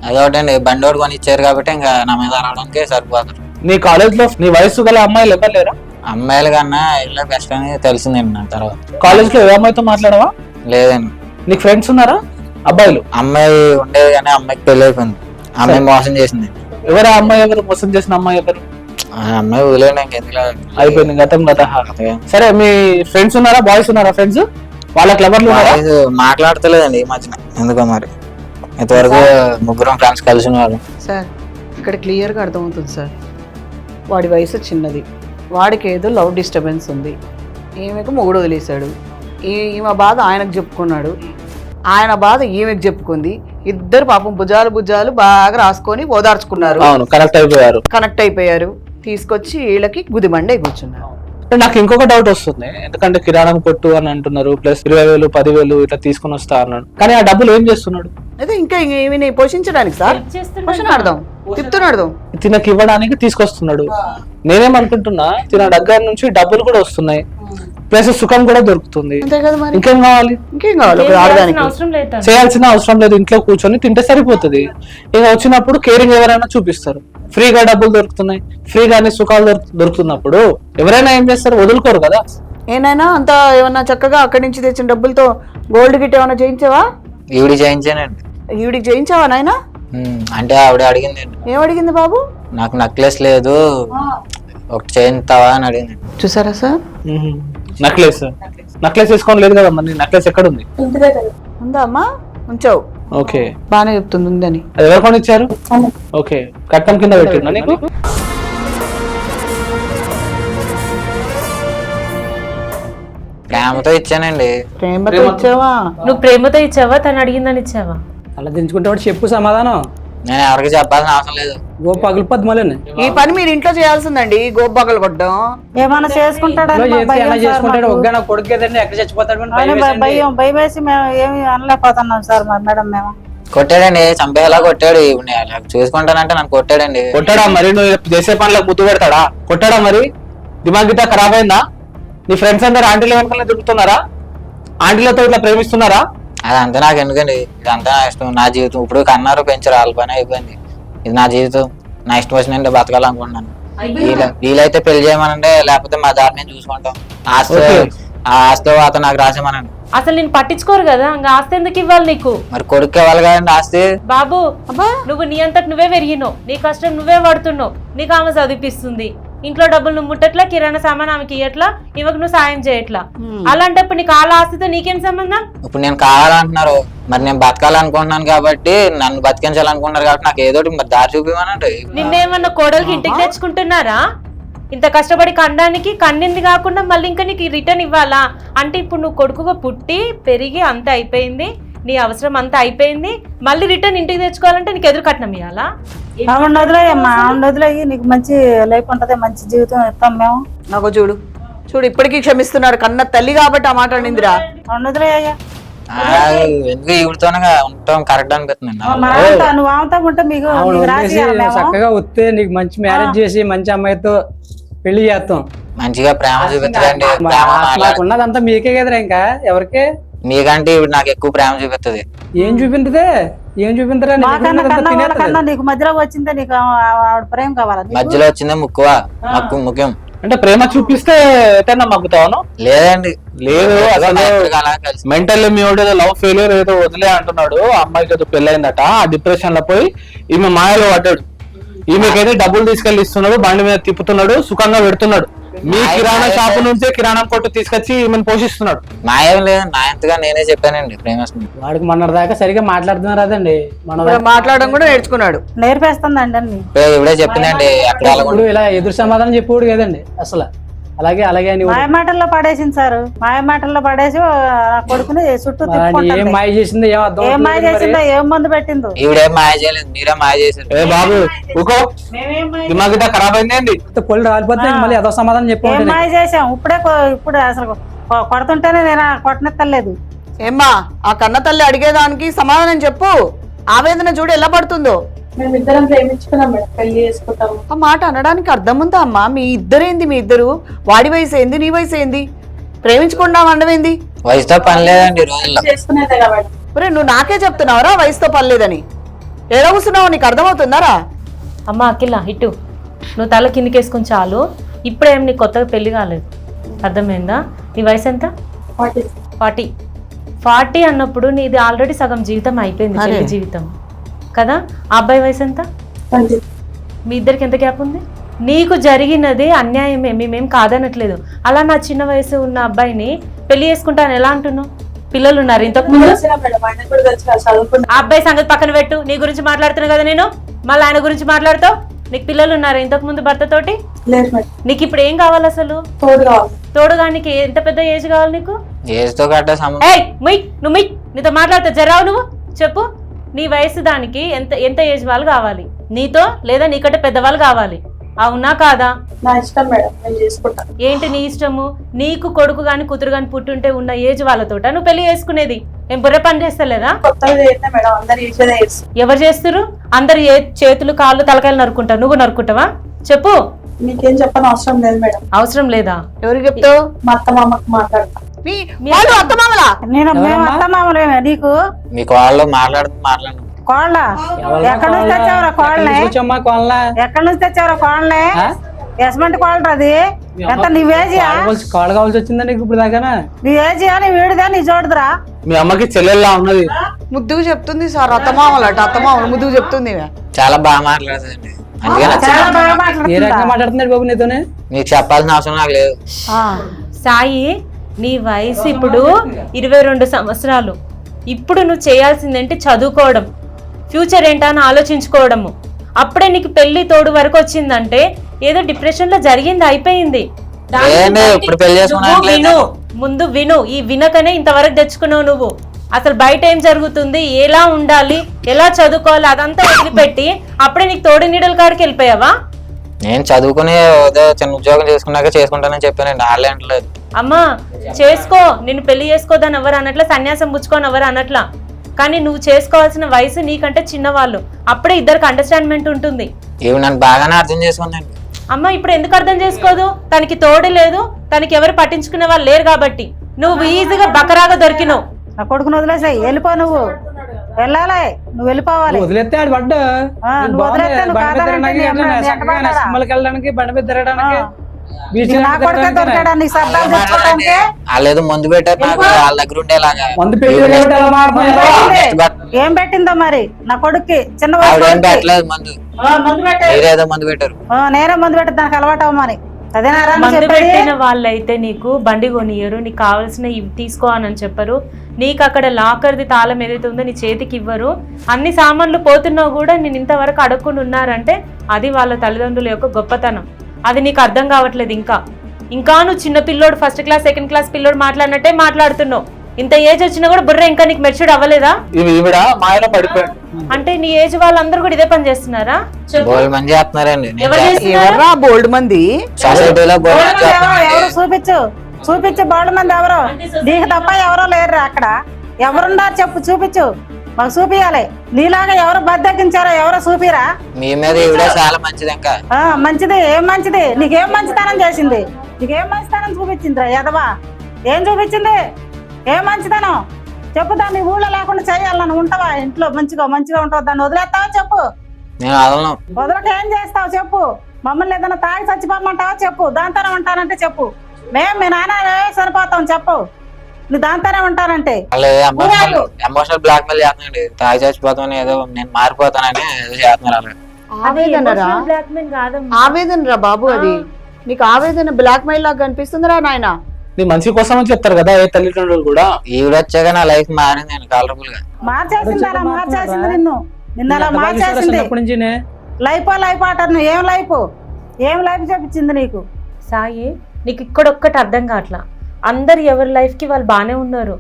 S1: అదొకటండి, బండి ఒకటి కొని ఇచ్చారు కాబట్టి ఇంకా నా మీద రావడానికి సరిపోతారు.
S4: నీ కాలేజ్ లో నీ వయసు గల అమ్మాయిలు ఎవరు లేరా?
S1: అమ్మాయిల కన్నా ఇళ్ళ బెస్ట్ అని తెలిసిందండి నా తర్వాత.
S4: కాలేజ్ లో ఏ అమ్మాయితో మాట్లాడవా?
S1: లేదండి.
S4: నీకు ఫ్రెండ్స్ ఉన్నారా అబ్బాయిలు?
S1: అమ్మాయి ఉండేది కానీ అమ్మాయికి పెళ్లి అయిపోయింది. అమ్మాయి మోసం చేసింది.
S4: ఎవరు ఆ అమ్మాయి? ఎవరు మోసం చేసిన అమ్మాయి ఎవరు?
S1: ఆ అమ్మాయి వదిలేండి, ఇంకెందుకు
S4: అయిపోయింది, గతం గత. సరే, మీ ఫ్రెండ్స్ ఉన్నారా? బాయ్స్ ఉన్నారా ఫ్రెండ్స్? వాళ్ళకి ఎవరు
S1: మాట్లాడతలేదండి ఈ మధ్యన, ఎందుకో మరి. ఇంతవరకు ముగ్గురం ఫ్రెండ్స్ కలిసి ఉన్నారు
S2: సార్. ఇక్కడ క్లియర్గా అర్థమవుతుంది సార్, వాడి వయసు చిన్నది, వాడికి ఏదో లవ్ డిస్టర్బెన్స్ ఉంది, ఈమెకు మొగుడు వదిలేశాడు, ఈమె బాధ ఆయనకు చెప్పుకున్నాడు, ఆయన బాధ ఈమెకు చెప్పుకుంది. ఇద్దరు పాపం భుజాలు బాగా రాసుకొని ఓదార్చుకున్నారు, కనెక్ట్ అయిపోయారు. తీసుకొచ్చి వీళ్ళకి గుదిబండే కూర్చున్నారు.
S4: నాకు ఇంకొక డౌట్ వస్తుంది, ఎందుకంటే కిరాణం కొట్టు అని అంటున్నారు, ప్లస్ 20,000, 10,000 ఇట్లా తీసుకుని వస్తా అన్నాడు. కానీ ఆ డబ్బులు ఏం చేస్తున్నాడు?
S2: అదే ఇంకా ఏమి పోషించడానికి సార్, పోషణార్థం తిప్పుతున్నాడు,
S4: తినకి ఇవ్వడానికి తీసుకొస్తున్నాడు. నేనేమనుకుంటున్నా, తిన దగ్గర నుంచి డబ్బులు కూడా వస్తున్నాయి, ప్లస్ సుఖం కూడా దొరుకుతుంది. ఇంకేం కావాలి? చేయాల్సిన అవసరం లేదు, ఇంట్లో కూర్చొని తింటే సరిపోతుంది. ఇక వచ్చినప్పుడు కేరింగ్ ఎవరైనా చూపిస్తారు, ఫ్రీగా డబ్బులు దొరుకుతున్నాయి, ఫ్రీగానే సుఖాలు దొరుకుతున్నప్పుడు ఎవరైనా ఏం చేస్తారు? వదులుకోరు కదా.
S2: ఏనాయనా అంతా ఏమన్నా చక్కగా అక్కడి నుంచి తెచ్చిన డబ్బులతో గోల్డ్ గిట్ ఏమన్నా చేయించావా?
S1: ఈవిడి చేయించానండి.
S2: ఈవిడికి చేయించావా నాయనా?
S1: అంటే ఆవిడ అడిగింది.
S2: ఏమడిగింది బాబు?
S1: నాకు నెక్లెస్ లేదు, ఒకటి చేయించావా అని అడిగింది.
S2: చూసారా సార్?
S4: నెక్లెస్ వేసుకోవడం లేదు కదా, మరి నెక్లెస్ ఎక్కడ ఉంది?
S2: ఉందా అమ్మా? ఉంచావు.
S4: ఓకే,
S2: బానే చెప్తుంది ఉందని.
S4: అది ఎవరు కొని ఇచ్చారు? ఓకే, కట్టం కింద పెట్టిందా నీకు?
S1: ప్రేమతో ఇచ్చానండి.
S2: ప్రేమతో ఇచ్చావా?
S7: నువ్వు ప్రేమతో ఇచ్చావా, తను అడిగిందని ఇచ్చావా?
S3: అలా దించుకుంటే చెప్పు సమాధానం.
S1: నేను ఎవరికి చెప్పాల్సిన అవసరం లేదు.
S3: గో పగిలిపోద్ది మళ్ళీ.
S2: ఈ పని మీరు ఇంట్లో చేయాల్సిందండి, గోపు పగలు కొట్టడం.
S5: ఏమన్నా చేసుకుంటాడు
S3: కొడుకు ఎక్కడ చచ్చిపోతాడు
S5: భయం వేసి మేము ఏమి అనలేకపోతున్నాం సార్. మేడం మేము
S1: కొట్టాడండి, చంపేలా కొట్టాడు. చూసుకుంటానంటే నన్ను కొట్టాడండి.
S4: కొట్టాడా? మరి నువ్వు చేసే పనులకు ముద్దు పెడతాడా? కొట్టాడా? మరి దిమాగ్ గిట్ట ఖరాబ్ అయిందా? నీ ఫ్రెండ్స్ అందరు ఆంటీల వెనకాల తిరుగుతున్నారా? ఆంటీలతో ఇట్లా ప్రేమిస్తున్నారా?
S1: అదంతా నాకు ఎందుకండి, ఇదంతా నా ఇష్టం, నా జీవితం. ఇప్పుడు కన్నారు పెంచరు, వాళ్ళ పని అయిపోయింది. ఇది నా జీవితం, నా ఇష్టం వచ్చినంటే బతకాలనుకుంటున్నాను. వీలైతే పెళ్లి చేయమనంటే, లేకపోతే మా దారి మేము చూసుకుంటాం. ఆ ఆస్తి అతను నాకు రాసేమనండి.
S7: అసలు నేను పట్టించుకోరు కదా, ఇంకా ఆస్తి ఎందుకు ఇవ్వాలి నీకు?
S1: మరి కొడుకు ఇవ్వాలి కదండి ఆస్తి.
S7: బాబు నువ్వు నీ అంతటి నువ్వే పెరిగినావు, నీ కష్టం నువ్వే పడుతున్నావు, నీకు ఆమె చదివిపిస్తుంది, ఇంట్లో డబ్బులు నువ్వు ముట్టట్లా, కిరాణా సామాన్ ఆమెకి ఇయ్యట్లా, ఇవ్వకు నువ్వు సాయం చేయట్లా. అలాంటప్పుడు నీకు వాళ్ళ ఆస్తితో నీకేం సంబంధం?
S1: ఇప్పుడు నేను కావాలంటున్నారు, మరి నేను బతకాలనుకుంటున్నాను కాబట్టి, నన్ను బతికించాలనుకుంటున్నారు కాబట్టి నాకు ఏదో మరి దారి చూపిమనండి.
S7: నిన్నేమన్నా కోడలికి ఇంటికి తెచ్చుకుంటున్నారా? ఇంత కష్టపడి కనడానికి కన్నింది కాకుండా మళ్ళీ ఇంకా నీకు రిటర్న్ ఇవ్వాలా? అంటే ఇప్పుడు నువ్వు కొడుకుగా పుట్టి పెరిగి అంత అయిపోయింది, నీ అవసరం అంతా అయిపోయింది, మళ్ళీ రిటర్న్ ఇంటికి తెచ్చుకోవాలంటే నీకు ఎదురు కట్నం ఇవ్వాలా?
S5: ఆవిడ వదిలేయమ్మా, ఆవిడ వదిలేయి, నీకు మంచి లైఫ్ ఉంటది, మంచి జీవితం ఇస్తాం మేము.
S2: నాకు చూడు చూడు ఇప్పటికీ క్షమిస్తున్నారు, కన్న తల్లి కాబట్టి ఆ మాట అనిందిరా.
S5: ఆవిడ వదిలేయ్యా.
S1: ఎందుకు ఈవిడతోనే ఉంటాం కరెక్ట్ అనిపిస్తుంది.
S5: నువ్వు ఆమెతో ఉంటే మీకు
S3: చక్కగా వస్తే నీకు మంచి మ్యారేజ్ చేసి మంచి అమ్మాయితో పెళ్లి చేస్తాం,
S1: మంచిగా ప్రేమ చూపిస్తారండి.
S3: ఉన్నదంతా మీకే కదరా, ఇంకా ఎవరికే?
S1: మీకంటే ఇప్పుడు నాకు ఎక్కువ ప్రేమ చూపిస్తుంది.
S3: ఏం చూపించదే, ఏం చూపించరా?
S5: నీకు మధ్యలో వచ్చిందే నీకు ఆవిడ ప్రేమ కావాలా?
S1: మధ్యలో వచ్చిందే ముఖ్యం.
S4: అంటే ప్రేమ చూపిస్తే ఎటన్నా మగ్గుతావను?
S1: లేదండి,
S4: లేదు. అసలు
S1: కలిసి
S4: మెంటల్ మీ ఏదో లవ్ ఫెయిల్యూర్ ఏదో వదిలే అంటున్నాడు. అమ్మాయికి ఏదో పెళ్ళైందట, ఆ డిప్రెషన్ లో పోయి ఈమె మాయలో పడ్డాడు. ఈమెకైతే డబ్బులు తీసుకెళ్లి ఇస్తున్నాడు, బండి మీద తిప్పుతున్నాడు, సుఖంగా పెడుతున్నాడు. మీ కిరాణా షాపు నుంచే కిరాణా కొట్టు తీసుకొచ్చి ఈమెను పోషిస్తున్నాడు.
S1: మాయం లేదు, నా ఎంతగా నేనే చెప్పానండి ప్రేమిస్తుంది.
S3: వాడికి మొన్నటి దాకా సరిగా మాట్లాడుతున్నారు అదండి,
S2: మాట్లాడడం కూడా నేర్చుకున్నాడు.
S5: నేర్పేస్తుందండి అన్ని.
S1: ఇవిడే చెప్పిందండి.
S3: ఇప్పుడు ఇలా ఎదురు సమాధానం చెప్పేవాడు కదండి అసలు. అలాగే అని
S5: మాయమాటల్లో పడేసింది సార్, మాయమాటల్లో పడేసి నా కొడుకుని చుట్టూ
S3: ఏం మాయ చేసిందో ఏం అర్థం,
S5: ఏం మాయ చేసిందో, ఏం మందు పెట్టిందో.
S1: ఈవిడేం మాయ చేయలేదు, మీరే మాయ చేశారు.
S4: ఏ బాబు ఊకో, దిమాగ్ గిట్ట ఖరాబ్ అయింది.
S3: పొలి రాలిపోతే మళ్ళీ అదో సమాధానం
S5: ఏం
S3: చెప్పి
S5: మాయ చేసాం? ఇప్పుడు అసలు కొడుతుంటేనే నేను కొట్టనెత్తలేదు.
S2: ఏమ్మా ఆ కన్న తల్లి అడిగేదానికి సమాధానం చెప్పు. ఆవేదన చూడు ఎలా పడుతుందో.
S6: మేమిద్దరం ప్రేమించుకున్నాం మేడం, పెళ్లి చేసుకుంటాము.
S2: ఆ మాట అనడానికి అర్థం ఉందా అమ్మా? మీ ఇద్దరేంది, మీ ఇద్దరు వాడి వయసు ఏంది, నీ వయసు ఏంది? ప్రేమించుకున్నావు అండవేంది?
S1: వయసుతో పని లేదండి రోజుల్లో.
S6: చేసుకునేదే మేడం.
S2: ఒరే నువ్వు నాకే చెప్తున్నావురా వయసుతో పర్లేదని? ఎలా కూర్చున్నావు, నీకు అర్థమవుతుందారా?
S7: అమ్మ అఖిల ఇటు, నువ్వు తల కిందికేసుకుని చాలు. ఇప్పుడేం నీకు కొత్తగా పెళ్లి కాలేదు, అర్థమైందా? నీ వయసు ఎంత? 40 అన్నప్పుడు నీది ఆల్రెడీ సగం జీవితం అయిపోయింది, పెళ్లి జీవితం కదా. ఆ అబ్బాయి వయసు ఎంత? మీ ఇద్దరికి ఎంత గ్యాప్ ఉంది? నీకు జరిగినది అన్యాయమే, మేమేం కాదనట్లేదు. అలా నా చిన్న వయసు ఉన్న అబ్బాయిని పెళ్లి చేసుకుంటాను ఎలా అంటున్నావు? పిల్లలు ఉన్నారు ఇంతకు ముందు. ఆ అబ్బాయి సంగతి పక్కన పెట్టు, నీ గురించి మాట్లాడుతున్నా కదా నేను, మళ్ళీ ఆయన గురించి మాట్లాడుతావు. నీకు పిల్లలు ఉన్నారు ఇంతకు ముందు భర్తతోటి? నీకు ఇప్పుడు ఏం కావాలి అసలు? తోడుగా నీకు ఎంత పెద్ద ఏజ్ కావాలి నీకు?
S1: ఏజ్తో గట్ట
S7: నువ్వు నీతో మాట్లాడుతావు, జరావు నువ్వు చెప్పు. నీ వయసు దానికి ఎంత ఏజ్ వాళ్ళు కావాలి నీతో, లేదా నీకంటే పెద్దవాళ్ళు కావాలి, అవునా కాదా?
S6: నా ఇష్టం మేడం, నేను చేసుకుంటా.
S7: ఏంటి నీ ఇష్టము? నీకు కొడుకు గాని కూతురు గాని పుట్టుంటే ఉన్న ఏజ్ వాళ్ళతోట నువ్వు పెళ్లి చేసుకునేది? ఏం బుర్ర పని చేస్తలేదా? ఎవరు చేస్తురు? అందరు చేతులు కాళ్ళు తలకాయలు నరుకుంటారు, నువ్వు నరుకుంటావా? చెప్పు.
S6: నీకేం చెప్పని అవసరం లేదు మేడం.
S7: అవసరం లేదా?
S2: ఎవరికి చెప్తావు?
S6: మా అత్త మామకు మాట్లాడతా.
S5: నేను మేము అత్తమామలేమే నీకు?
S1: మీకు వాళ్ళు మాట్లాడు
S5: కోళ్ళ ఎక్కడి నుంచి తెచ్చావురా? కోళ్ళని ఎక్కడి నుంచి తెచ్చావురా? కోళ్ళని ఎస్మెంట్ కోళ్ళ అది ఎంత? నీ ఏజియా?
S3: కాళ్ళు కావాల్సి వచ్చిందా నీకు ఇప్పుడు దాకా?
S5: నీ ఏజియా? నీ వీడిదా? నీ చూడదురా?
S4: మీ అమ్మకి చెల్లెల్లా ఉన్నది.
S2: ముద్దుగా చెప్తుంది సార్, అత్తమామలు అట, అత్తమామలు ముద్దుగా చెప్తుంది.
S1: చాలా బాగా మాట్లాడుతుందండి,
S5: చాలా బాగా
S3: ఏ రకంగా మాట్లాడుతున్నాడు బాబు నీతోనే?
S1: మీకు చెప్పాల్సిన అవసరం నాకు లేదు.
S7: సాయి, నీ వయసు ఇప్పుడు 22 సంవత్సరాలు. ఇప్పుడు నువ్వు చేయాల్సిందేంటి? చదువుకోవడం, ఫ్యూచర్ ఏంటా అని ఆలోచించుకోవడము. అప్పుడే నీకు పెళ్లి తోడు వరకు వచ్చిందంటే ఏదో డిప్రెషన్ లో జరిగింది, అయిపోయింది. విను, ముందు విను. ఈ వినకనే ఇంతవరకు తెచ్చుకున్నావు నువ్వు. అసలు బయట ఏం జరుగుతుంది, ఎలా ఉండాలి, ఎలా చదువుకోవాలి అదంతా వదిలిపెట్టి అప్పుడే నీకు తోడు నీడల కాడికి వెళ్ళిపోయావా?
S1: నేను చదువుకుని చిన్న ఉద్యోగం చేసుకుంటానని చెప్పానండి, ఆడలేదు.
S7: అమ్మా చేసుకో, నిన్ను పెళ్లి చేసుకోదని ఎవరు అనట్లా, సన్యాసం పుచ్చుకొని ఎవరు అనట్లా. కానీ నువ్వు చేసుకోవాల్సిన వయసు నీకంటే చిన్నవాళ్ళు, అప్పుడే ఇద్దరికి అండర్స్టాండ్మెంట్ ఉంటుంది.
S1: ఇవి నన్ను బాగానే అర్థం చేసుకుందండి.
S7: అమ్మ ఇప్పుడు ఎందుకు అర్థం చేసుకోదు? తనకి తోడు లేదు, తనకి ఎవరు పట్టించుకునే వాళ్ళు లేరు కాబట్టి నువ్వు ఈజీగా బకరాగా దొరికినావు.
S5: నా కొడుకుని వదిలేసాయి, వెళ్ళిపో. నువ్వు వెళ్ళాలి, నువ్వు వెళ్ళిపోవాలి.
S3: వదిలేస్తే ఆడు పడ్డా
S5: నువ్వు వదిలేస్తే నువ్వు కాదనంటే
S3: వెళ్ళడానికి బండి మీద తిరగడానికి
S5: నా కొడుకే దొరికాడా నీకు శబ్దాలు తెచ్చుకోవడానికి?
S1: వాళ్ళేదో మందు పెట్టారు నాకు, వాళ్ళ దగ్గర ఉండేలాగా.
S3: మందు పెట్టి
S5: ఏం పెట్టిందో మరి నా కొడుక్కి? చిన్న
S1: ఆవిడేం పెట్టలేదు మందు,
S5: మందు పెట్టారు.
S1: మీరేదో మందు పెట్టారు.
S5: నేనే మందు పెట్టి దానికి అలవాటు అవ్వమని. అదేనా
S7: మందు పెట్టిన వాళ్ళైతే నీకు బండి కొనియరు, నీకు కావాల్సిన ఇవి తీసుకో అని చెప్పరు, నీకు అక్కడ లాకర్ది తాళం ఏదైతే ఉందో నీ చేతికి ఇవ్వరు, అన్ని సామాన్లు పోతున్నావు కూడా నేను ఇంతవరకు అడగకుండా ఉన్నారంటే అది వాళ్ళ తల్లిదండ్రుల యొక్క గొప్పతనం. అది నీకు అర్థం కావట్లేదు. ఇంకా నువ్వు చిన్న పిల్లోడు, ఫస్ట్ క్లాస్ సెకండ్ క్లాస్ పిల్లోడు మాట్లాడినట్టే మాట్లాడుతున్నావు. ఇంత ఏజ్ వచ్చినా కూడా బుర్ర ఇంకా నీకు మెచ్యూర్డ్ అవ్వలేదా?
S4: మాయలో పడిపోయాడు
S7: అంటే నీ ఏజ్ వాళ్ళందరూ కూడా ఇదే పని చేస్తున్నారా?
S1: బోల్డ్ మంది చేస్తున్నారండి.
S2: ఎవర్రా బోల్డ్ మంది?
S1: సొసైటీలో బోల్డ్ మంది చేస్తున్నారు.
S5: ఎవరు చూపించు బోల్డ్ మంది ఎవరు? నీకు తప్ప ఎవరో లేరు అక్కడ. ఎవరున్నారు చెప్పు, చూపించు, మాకు చూపియాలి. నీలాగా ఎవరు బద్దెక్కించారో ఎవరో చూపిరా.
S1: మీ మీద ఈవిడ చాలా మంచిది. ఇంకా
S5: మంచిది. ఏం మంచిది? నీకేం మంచితనం చేసింది? నీకేం మంచితనం చూపించిందిరా ఎదవా? ఏం చూపించింది? ఏం మంచితనం చెప్పు. దాన్ని ఊళ్ళో లేకుండా చేయాలని ఉంటావా? ఇంట్లో మంచిగా ఉంటావు, దాన్ని వదిలేస్తావా చెప్పు.
S1: నేను వదలను.
S5: వదలక ఏం చేస్తావు చెప్పు. మమ్మల్ని ఏదైనా తాగి చచ్చిపోమంటావా చెప్పు. దాంతోనే ఉంటానంటే చెప్పు. మీ నాన్న చనిపోతాం చెప్పు. నువ్వు దాంతోనే ఉంటానంటే
S1: ఎమోషనల్ బ్లాక్ మెయిల్ చేస్తున్నాండి. తాగి చచ్చిపోతామని, ఏదో నేను మారిపోతానని ఏదో చేస్తున్నారు.
S2: ఆవేదన రా బాబు, అది నీకు ఆవేదన బ్లాక్ మెయిల్ లాగా కనిపిస్తుందిరా నాయన.
S4: నీ మంచి కోసం అని చెప్తారు కదా ఏ తల్లిదండ్రులు కూడా.
S1: ఈవిడ వచ్చాక నా లైఫ్ మారింది నేను కలరబుల్ గా.
S5: మార్చేసింది నిన్ను అలా మార్చేసింది. లైఫ్ అంటారు. నువ్వు ఏం లైఫ్ చూపించింది నీకు?
S7: సాయి, నీకు ఇక్కడొక్కటి అర్థం కావట్లా. అందరు ఎవరి లైఫ్ కి వాళ్ళు బాగానే ఉన్నారు,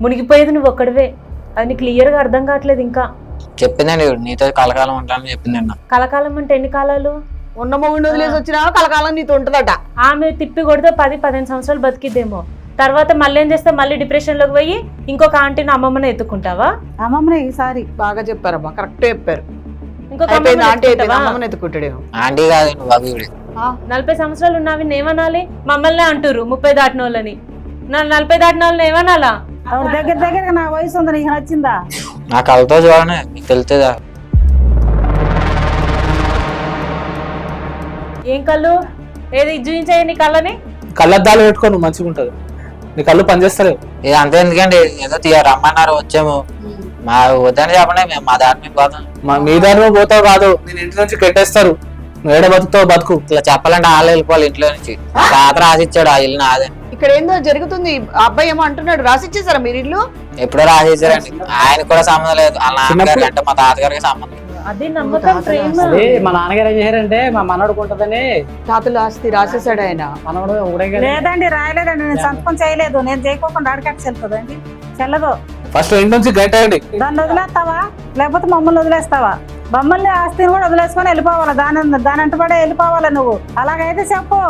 S7: మునిగిపోయేది నువ్వు ఒక్కడివే. అది నీకు క్లియర్ గా అర్థం కావట్లేదు. ఇంకా
S1: చెప్పిందండి నీతో కలకాలం ఉంటానని చెప్పిందండి.
S7: కలకాలం అంటే ఎన్ని కాలాలు?
S2: ఉన్న మొగుడిని వదిలేసి వచ్చినా కలకాలం నీతో ఉంటుందట.
S7: ఆమె తిప్పి కొడితే 10-15 సంవత్సరాలు బతికిద్దేమో. తర్వాత మళ్ళీ ఏం చేస్తావు? మళ్ళీ డిప్రెషన్ లోకి పోయి ఇంకొక ఆంటీని అమ్మమ్మని ఎత్తుకుంటావా?
S5: అమ్మమ్మని ఈసారి
S2: బాగా చెప్పారమ్మా, కరెక్ట్ చెప్పారు.
S7: ఇంకొక
S2: అమ్మమ్మని ఎత్తుకుంటాడు.
S1: ఆంటీ కాదు బాబు.
S7: 40 సంవత్సరాలు ఉన్నావి ఏమనాలి? మమ్మల్ని అంటారు 30 దాటిన వాళ్ళని. 40 దాటిన వాళ్ళని ఏమనాలా?
S5: దగ్గర నా వయసు ఉంది, నీకు నచ్చిందా?
S1: నా కళ్ళతో చూడనే మీకు తెలుస్తుందా?
S7: ఏం కళ్ళు? ఏది చూపించాయి నీ కళ్ళని?
S4: కళ్ళద్దాలు పెట్టుకో, నువ్వు మంచిగా ఉంటది. నీ కళ్ళు పనిచేస్తలేవు.
S1: ఇది అంతే ఎందుకండి, ఏదో రమ్మన్నారు వచ్చాము. మా వద్దని చెప్పండి, మేము మా దారి మీద పోతాం.
S4: మీ దారిలో పోతావు కాదు, నేను ఇంటి నుంచి కట్టేస్తారు. నువ్వు ఏడ బతుకుతావు బతుకు.
S1: ఇట్లా చెప్పాలంటే వాళ్ళు వెళ్ళిపోవాలి ఇంట్లో నుంచి. తాత రాసిచ్చాడు ఆ ఇల్లు నాదే.
S2: ఇక్కడ ఏందో జరుగుతుంది. అబ్బాయి ఏమో అంటున్నాడు, రాసిచ్చేసారా మీరు ఇల్లు?
S1: ఎప్పుడో రాసిచ్చారండి. ఆయన కూడా సంబంధం లేదు, వాళ్ళ నాన్నగారికి అంటే మా తాతగారికి సంబంధం.
S7: అదే నమ్మకం, ప్రేమ.
S3: మా నాన్నగారు ఏం చేశారంటే మా మనవడు ఉంటదని
S2: తాతలు ఆస్తి రాసేసాడు ఆయన.
S3: మనవడు
S5: లేదండి, రాయలేదండి. నేను సంతకం చేయలేదు. నేను చేయకోకుండా అడగట్టు చెల్లుతుందండి, చెల్లదు.
S4: ఫస్ట్ ఇంటి నుంచి గంటండి.
S5: దాన్ని వదిలేస్తావా లేకపోతే మమ్మల్ని వదిలేస్తావా? మమ్మల్ని ఆస్తిని కూడా వదిలేసుకొని వెళ్ళిపోవాలా? దాని అంటపడే వెళ్ళిపోవాలా నువ్వు? అలాగైతే చెప్పు.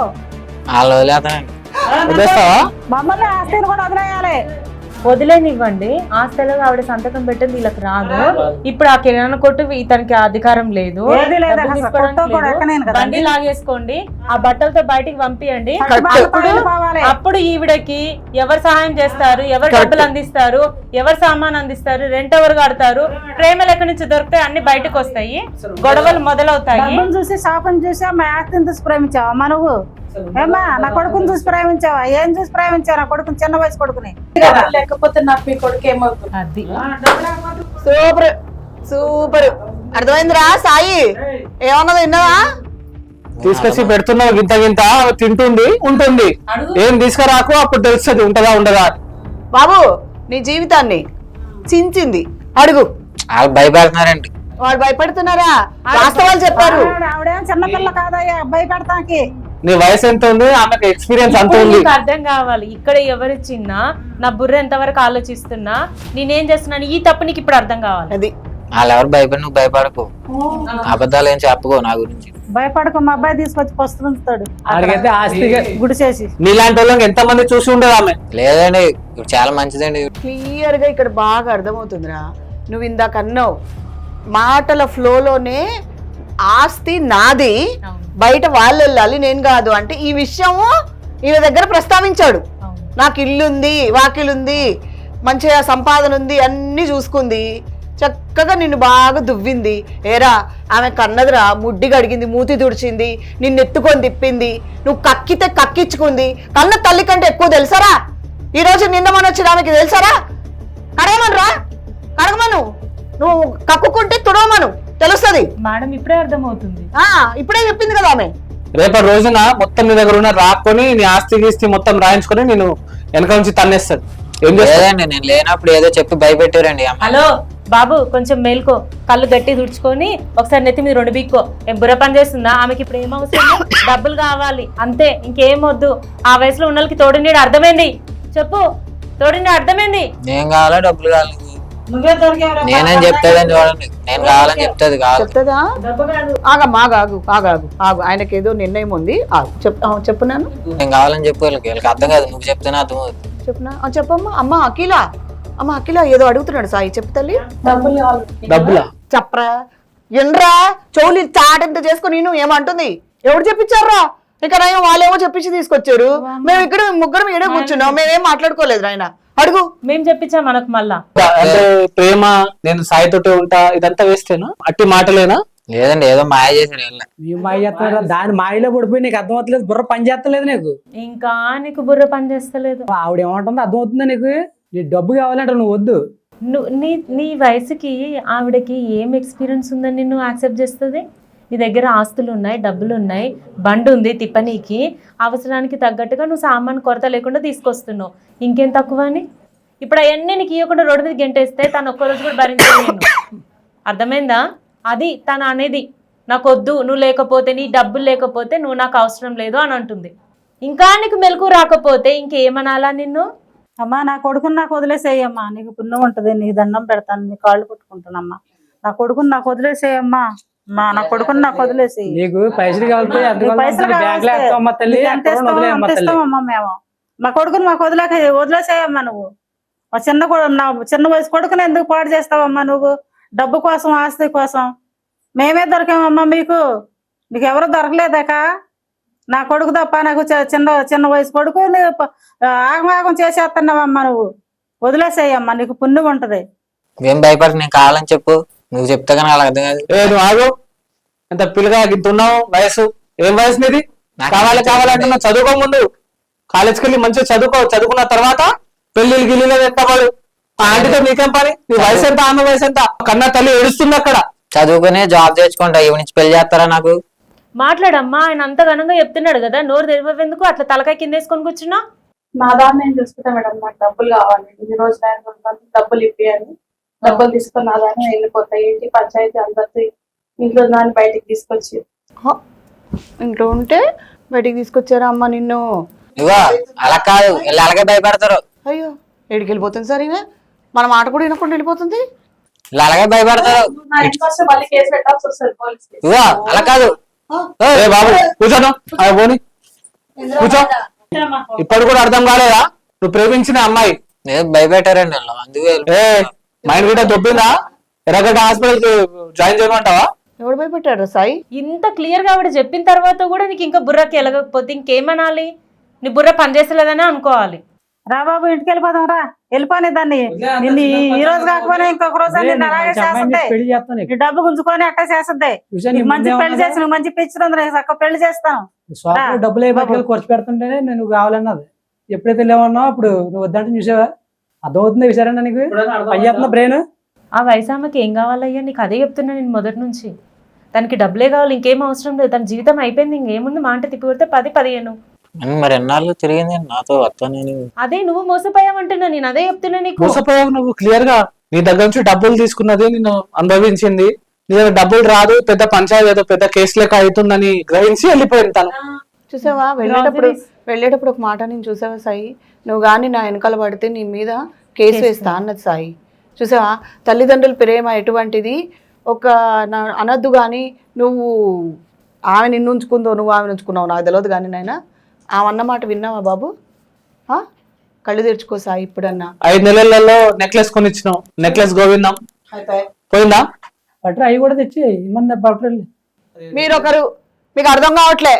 S1: వాళ్ళు వదిలేస్తానండి.
S4: వదిలేస్తావా?
S5: మమ్మల్ని ఆస్తిని కూడా వదిలేయాలి.
S7: వదిలేనివ్వండి. ఆస్తిలో ఆవిడ సంతకం పెట్టింది వీళ్ళకి రాదు. ఇప్పుడు ఆ కిరాణా కొట్టు ఇతనికి అధికారం లేదు. బండి లాగేసుకోండి, ఆ బట్టలతో బయటికి పంపియండి. అప్పుడు ఈవిడకి ఎవరు సహాయం చేస్తారు, ఎవరు డబ్బులు అందిస్తారు, ఎవరు సామాన్ అందిస్తారు, రెంట్ ఎవరు కడతారు, ప్రేమలు ఎక్కడి నుంచి దొరుకుతాయి, అన్ని బయటకు వస్తాయి, గొడవలు మొదలవుతాయి.
S5: చూసి శాపం చూసి మా ఆస్తిని చూసి ప్రేమించావా? మా నువ్వు ఏమా నా కొడుకుని చూసి ప్రేమించావా? ఏం చూసి ప్రేమించావు నా కొడుకుని? చిన్న వయసు కొడుకుని.
S6: లేకపోతే నాకు మీ కొడుకు ఏమవుతుంది?
S7: అది
S2: సూపర్ సూపర్ అర్థమైందిరా సాయి? ఏమన్నది విన్నావా?
S4: తీసుకొచ్చి పెడుతున్నావు, గింత తింటుంది ఉంటుంది. ఏం తీసుకురాకు, అప్పుడు తెలుస్తుంది ఉంటదా ఉండదా.
S2: బాబు నీ జీవితాన్ని చించింది అడుగు.
S1: వాళ్ళు భయపడుతున్నారండి.
S2: వాళ్ళు భయపడుతున్నారా? వాస్తవాలు చెప్పారు.
S5: ఆవిడేం చిన్నపిల్ల కాదయ్యా భయపెడతానికి.
S4: నీ వయసు ఎంత ఉంది, ఆమెకు ఎక్స్పీరియన్స్ అంత ఉంది.
S7: అర్థం కావాలి. ఇక్కడ ఎవరు చిన్నా, నా బుర్ర ఎంతవరకు ఆలోచిస్తున్నా, నేనేం చేస్తున్నాను, ఈ తప్పు నీకు ఇప్పుడు అర్థం కావాలి.
S2: అది
S1: వాళ్ళు ఎవరు భయపడి నువ్వు భయపడకు, అబద్ధాలు ఏం చెప్పుకో నా గురించి.
S5: భయపడకు, మా అబ్బాయి తీసుకొచ్చి పస్తుంటాడు గుడి చేసి.
S4: నీలాంటి వాళ్ళకి ఎంత మంది చూసి ఉండదు ఆమె.
S1: లేదండి, ఇప్పుడు చాలా మంచిదండి.
S2: క్లియర్ గా ఇక్కడ బాగా అర్థమవుతుందిరా. నువ్వు ఇందాక అన్నావు మాటల ఫ్లోలోనే ఆస్తి నాది,
S7: అవును.
S2: బయట వాళ్ళు వెళ్ళాలి, నేను కాదు అంటే ఈ విషయము ఈయన దగ్గర ప్రస్తావించాడు.
S7: అవును.
S2: నాకు ఇల్లుంది, వాకిలుంది, మంచిగా సంపాదన ఉంది, అన్నీ చూసుకుంది, చక్కగా నిన్ను బాగా దువ్వింది. ఏరా ఆమె కన్నదిరా, ముడ్డి గడిగింది, మూతి తుడిచింది, నిన్ను ఎత్తుకొని తిప్పింది, నువ్వు కక్కితే కక్కించుకుంది. కన్న తల్లి కంటే ఎక్కువ తెలుసారా? ఈరోజు నిన్న మన వచ్చిన ఆమెకి తెలుసారా? కడగమనురా, కడగమను, నువ్వు కక్కుకుంటే తుడవమను, తెలుస్తుంది.
S7: మేడం ఇప్పుడే అర్థమవుతుంది.
S2: ఇప్పుడే చెప్పింది కదా ఆమె.
S4: రేపటి రోజున మొత్తం నీ దగ్గర ఉన్న రాకొని నీ ఆస్తి గీస్తి మొత్తం రాయించుకొని నేను వెనక నుంచి తన్నేస్తాను. ఏం చేస్తాను?
S1: లేదండి, నేను లేనప్పుడు ఏదో చెప్పి భయపెట్టారండి అమ్మాయి.
S7: హలో బాబు, కొంచెం మేల్కో, కళ్ళు గట్టి తుడుచుకొని ఒకసారి నెత్తి మీద 2 బీక్కో. ఏం బుర్ర పని చేస్తుందా? ఆమెకి ఇప్పుడు ఏం అవసరం? డబ్బులు కావాలి అంతే, ఇంకేం వద్దు. ఆ వయసులో ఉన్న వాళ్ళకి తోడునీడు అర్థమైంది? చెప్పు, తోడునీడు అర్థమైంది?
S1: ఏం కావాలా? డబ్బులు కావాలి.
S5: నువ్వే దొరికేవరా?
S1: నేనేం చెప్తాదని చూడండి, నేను కావాలని చెప్తాది కాదు.
S2: చెప్తుందా?
S5: డబ్బు కాదు.
S2: ఆగమ్మా, ఆగు. ఆయనకి ఏదో నిర్ణయం ఉంది. చెప్పున్నాను,
S1: నేను కావాలని చెప్పు, వీళ్ళకి అర్థం కాదు, నువ్వు చెప్తున్నా అర్థం అవుతుంది.
S2: చెప్పునా? చెప్పమ్మా. అమ్మ అఖిల ఏదో అడుగుతున్నాడు సాయి, చెప్పు తల్లి.
S6: డబ్బులు కావాలి.
S4: డబ్బులా?
S2: చెప్పరా, ఎండ్రా చౌలి చాటంత చేసుకుని నేను ఏమంటుంది? ఎవరు చెప్పించారా? ఇక నయం వాళ్ళేమో చెప్పించి తీసుకొచ్చారు. మేము ఇక్కడ ముగ్గురం ఏడే కూర్చున్నాం, మేమేం మాట్లాడుకోలేదు. ఆయన అడుగు.
S7: మేము చెప్పించాం మనకు మళ్ళా.
S4: అంటే ప్రేమ, నేను సాయితోటే ఉంటా, ఇదంతా వేస్తేనా? అట్టి మాటలేనా?
S1: లేదండి, ఏదో మాయ చేశారు వీళ్ళని.
S3: నీ మాయ చేస్తారా? దాని మాయలో పడిపోయి నీకు అర్థం అవుతలేదు, బుర్ర పని చేస్తలేదు నీకు.
S7: ఇంకా నీకు బుర్ర పని చేస్తలేదు.
S3: ఆవిడ ఏమంటుందో అర్థం అవుతుందా నీకు? నీ డబ్బు కావాలంటే నువ్వు వద్దు.
S7: నీ వయసుకి ఆవిడకి ఏం ఎక్స్పీరియన్స్ ఉందని నిన్ను యాక్సెప్ట్ చేస్తుంది? నీ దగ్గర ఆస్తులు ఉన్నాయి, డబ్బులు ఉన్నాయి, బండి ఉంది తిప్పనీకి, అవసరానికి తగ్గట్టుగా నువ్వు సామాన్ కొరత లేకుండా తీసుకొస్తున్నావు. ఇంకేం తక్కువ అని? ఇప్పుడు అవన్నీ నీకు ఇవ్వకుండా రోడ్డు మీద గెంటేస్తే తను ఒక్కరోజు కూడా భరించలేదు నేను. అర్థమైందా? అది తను అనేది. నాకు వద్దు, నువ్వు లేకపోతే, నీ డబ్బులు లేకపోతే నువ్వు నాకు అవసరం లేదు అని అంటుంది. ఇంకా నీకు మెలకు రాకపోతే ఇంకేమనాలా నిన్ను?
S5: అమ్మా, నా కొడుకుని నాకు వదిలేసేయమ్మా, నీకు పుణ్యం ఉంటది, నీకు దండం పెడతాను, నీ కాళ్ళు పట్టుకుంటానమ్మా. నా కొడుకుని నాకు వదిలేసేయమ్మా, నా కొడుకుని నాకు వదిలేసేయి.
S3: నీకు పైసలు కావాలి,
S5: ఇస్తామమ్మా మేము. మా కొడుకుని మాకు వదిలేసేయమ్మా. నువ్వు మా చిన్న వయసు కొడుకుని ఎందుకు పాడు చేస్తావమ్మా? నువ్వు డబ్బు కోసం, ఆస్తి కోసం మేమే దొరికామమ్మా మీకు. నీకు ఎవరు దొరకలేదాక? నా కొడుకు తప్ప, నాకు చిన్న వయసు కొడుకు ఆగమాగం చేసేస్తున్నావమ్మా. నువ్వు వదిలేసేయమ్మా, నీకు పుణ్యం ఉంటది.
S1: ఏం భయపడి, నేను కావాలని చెప్పు, నువ్వు చెప్తే కానీ వాళ్ళకి అర్థం కాదు.
S4: నువ్వు ఆగు, ఎంత పిల్లగా గిట్టున్నావు వయసు. ఏం వయసు నీది? కావాలంటే నువ్వు చదువుకో, ముందు కాలేజ్కి వెళ్ళి మంచిగా చదువుకున్న తర్వాత పెళ్లిళ్ళు గిల్లిలో ఎత్తవాడు. ఆంటీతో నీకేం పని? నీ వయసు ఎంత, ఆమె వయసు ఎంత? కన్నా తల్లి ఏడుస్తుంది అక్కడ.
S1: చదువుకుని జాబ్ తెచ్చుకుంటా, ఇవి నుంచి పెళ్లి చేస్తారా నాకు?
S7: మాట్లాడమ్మా, ఆయన అంత ఘనంగా చెప్తున్నాడు కదా, నోరు తెరవెందుకు? అట్లా తలకాయ కింద వేసుకొని కూర్చున్నా.
S6: నా దాన్ని నేను చూసుకుంటా మేడం, నాకు డబ్బులు కావాలి, ఇన్ని రోజులు డబ్బులు ఇప్పియాలి, డబ్బులు తీసుకొని నా దాన్ని వెళ్ళిపోతాయి. ఏంటి పంచాయతీ అందరితో ఇంట్లో దాన్ని బయటికి తీసుకొచ్చి.
S2: ఇంట్లో ఉంటే బయటికి తీసుకొచ్చారా అమ్మ నిన్ను?
S1: ఇవో అలా కాదు, వీళ్ళు అలాగే భయపడతారు.
S2: అయ్యో, ఎడికి వెళ్ళిపోతుంది సార్ ఈమె? మన మాట కూడా వినకుండా వెళ్ళిపోతుంది.
S1: వీళ్ళు అలాగే భయపడతారు.
S6: నా ఇంటికి వస్తే మళ్ళీ కేసు పెట్టాల్సి వస్తుంది పోలీసుకి.
S1: ఇవో అలా కాదు.
S4: బాబు కూర్చోను, పోని కూర్చో. ఇప్పుడు కూడా అర్థం కాలేదా? నువ్వు ప్రేమించిన అమ్మాయి
S1: భయపెట్టారండి వాళ్ళు, అందుకే
S4: మైండ్ కూడా దొబ్బిందా? ఎర్రగడ్డ హాస్పిటల్ జాయిన్ చేయమంటావా?
S2: ఎవడు భయపెట్టాడు సాయి?
S7: ఇంత క్లియర్ గా ఆవిడ చెప్పిన తర్వాత కూడా నీకు ఇంకా బుర్రకి వెళ్ళకపోతే ఇంకేమనాలి? నీ బుర్ర పనిచేస్తలేదని అనుకోవాలి.
S5: రా బాబు, ఇంటికి వెళ్ళిపోదాం రా, వెళ్ళిపోని దాన్ని. నిన్ను ఈ రోజు కాకపోయినా ఇంకొక రోజు నిన్ను అలాగే చేస్తుంది. నీ డబ్బు గుంజుకొని అట్లా చేస్తుంది. మంచి పెళ్లి చేసి, నువ్వు మంచి పిచ్చి చక్క పెళ్లి చేస్తాను.
S3: డబ్బులు అయిపోయి ఖర్చు పెడుతుంటేనే నువ్వు కావాలన్నది. ఎప్పుడైతే లేవన్నావు అప్పుడు నువ్వు వద్దంటే చూసావా? అర్థమవుతుంది విచారణ నీకు? అయ్యేస్తున్నా బ్రెయిన్.
S7: ఆ వయసు ఆమెకి ఏం కావాలయ్యా? నీకు అదే చెప్తున్నా నేను మొదటి నుంచి. తనకి డబ్బులే కావాలి, ఇంకేం అవసరం లేదు. తన జీవితం అయిపోయింది, ఇంకేముంది? మాట తిప్పి కొడితే 10-15.
S1: మరి ఎన్నాళ్ళు తిరిగింది నాతో వస్తాను.
S7: అదే నువ్వు మోసపోయావంటున్నా, నేను అదే చెప్తున్నా నీకు.
S4: మోసపోయావు నువ్వు క్లియర్ గా. నీ దగ్గర నుంచి డబ్బులు తీసుకున్నది నేను అనుభవించింది. నీ దగ్గర డబ్బులు రాదు, పెద్ద పంచాయతీ ఏదో పెద్ద కేసు లెక్క అవుతుందని గ్రహించి వెళ్ళిపోయింది తను.
S2: చూసావా? వెళ్ళేటప్పుడు ఒక మాట నేను చూసావా సాయి? నువ్వు కానీ నా వెనకాల పడితే నీ మీద కేసు వేస్తా అన్నది సాయి. చూసావా? తల్లిదండ్రుల ప్రేమ ఎటువంటిది ఒక అనద్దు. కానీ నువ్వు ఆమె నిన్ను ఉంచుకుందో, నువ్వు ఆమె ఉంచుకున్నావు నాకు తెలియదు. కానీ నాయన ఆమె అన్నమాట విన్నావా బాబు? కళ్ళు తెరుచుకో సాయి. ఇప్పుడన్నా
S4: 5 నెలలలో నెక్లెస్ కొనిచ్చినావు. నెక్లెస్ గోవిందం పోయిందా?
S3: పట్టు అవి కూడా తెచ్చి ఇమ్మన్నా పట్టు.
S2: మీరొకరు, మీకు అర్థం కావట్లే.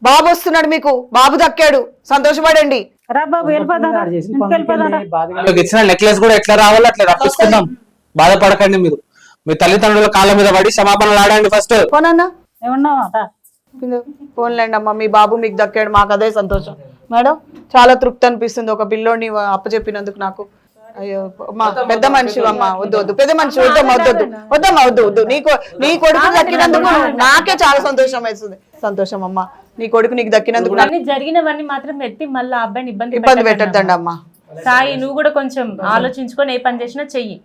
S2: బాబు వస్తున్నాడు, మీకు బాబు దక్కాడు, సంతోషపడండి.
S5: రా బాబు వెళ్ళిపోదాం,
S3: వాడు చేసిన
S5: ఇంటికి వెళ్ళిపోదాం రా.
S3: పనులకి బాధగా
S4: వాళ్ళకి ఇచ్చిన నెక్లెస్ కూడా ఎట్లా రావాలో అట్లా రప్పించుకుందాం. బాధపడకండి మీరు. మీ తల్లిదండ్రుల కాళ్ళ మీద పడి క్షమాపణలు ఆడండి ఫస్ట్.
S2: పోనన్నా
S5: ఏమన్నావా రా.
S2: పోన్లేండి అమ్మా, మీ బాబు మీకు దక్కాడు, మాకు అదే సంతోషం. మేడం చాలా తృప్తి అనిపిస్తుంది ఒక పిల్లోని అప్పచెప్పినందుకు నాకు. అయ్యో అమ్మా, పెద్ద మనిషి అమ్మా, వద్దు వద్దు, పెద్ద మనిషి వద్దమ్మా, వద్దొద్దు వద్దమ్మా, వద్దు వద్దు. నీ కొడుకు దక్కినందుకు నాకే చాలా సంతోషం వేస్తుంది. సంతోషం అమ్మా, నీ కొడుకు నీకు దక్కినందుకు
S7: అన్ని జరిగినవన్నీ మాత్రం ఎత్తి మళ్ళీ ఆ అబ్బాయిని
S2: ఇబ్బంది పెట్టద్దండి అమ్మా.
S7: సాయి, నువ్వు కూడా కొంచెం ఆలోచించుకొని ఏ పని చేసినా చెయ్యి.